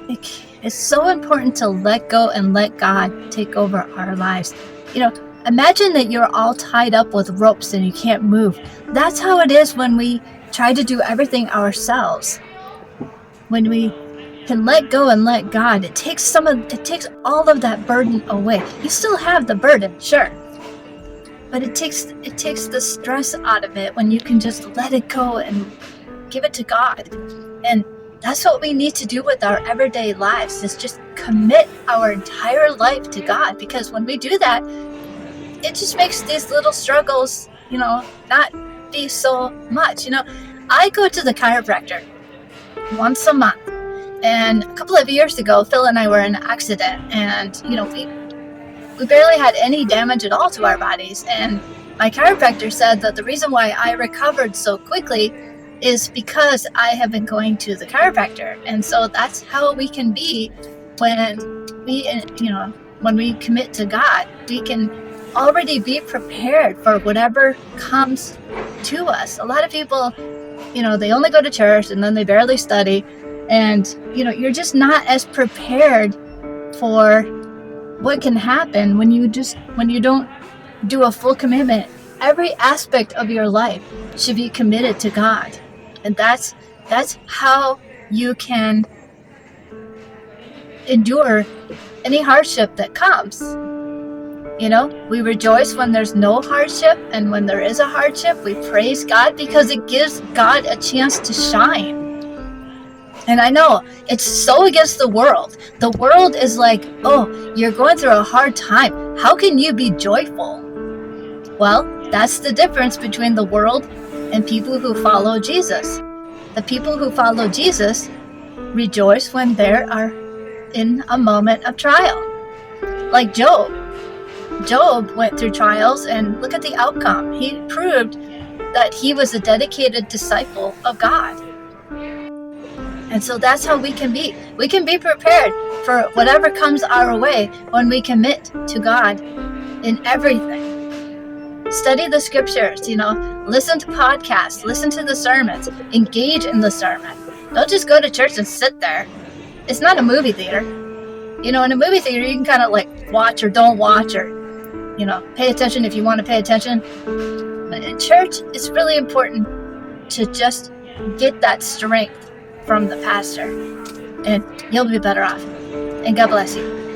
It's so important to let go and let God take over our lives. Imagine that you're all tied up with ropes and you can't move. That's how it is when we try to do everything ourselves. When we can let go and let God, it takes all of that burden away. You still have the burden, sure, but it takes the stress out of it when you can just let it go and give it to God. And that's what we need to do with our everyday lives, is just commit our entire life to God. Because when we do that, it just makes these little struggles, not be so much. I go to the chiropractor once a month. And a couple of years ago, Phil and I were in an accident, and we barely had any damage at all to our bodies. And my chiropractor said that the reason why I recovered so quickly is because I have been going to the chiropractor. And so that's how we can be when we commit to God. We can already be prepared for whatever comes to us. A lot of people, they only go to church and then they barely study. And, you're just not as prepared for what can happen when you don't do a full commitment. Every aspect of your life should be committed to God. And that's how you can endure any hardship that comes. We rejoice when there's no hardship, and when there is a hardship, we praise God because it gives God a chance to shine. And I know it's so against the world. The world is like, oh, you're going through a hard time. How can you be joyful? Well, that's the difference between the world and people who follow Jesus. The people who follow Jesus rejoice when they are in a moment of trial. Like Job. Job went through trials, and look at the outcome. He proved that he was a dedicated disciple of God. And so that's how we can be. We can be prepared for whatever comes our way when we commit to God in everything. Study the scriptures, listen to podcasts, listen to the sermons, engage in the sermon. Don't just go to church and sit there. It's not a movie theater. In a movie theater, you can kind of like watch or don't watch, or, pay attention if you want to pay attention. But in church, it's really important to just get that strength from the pastor, and you'll be better off. And God bless you.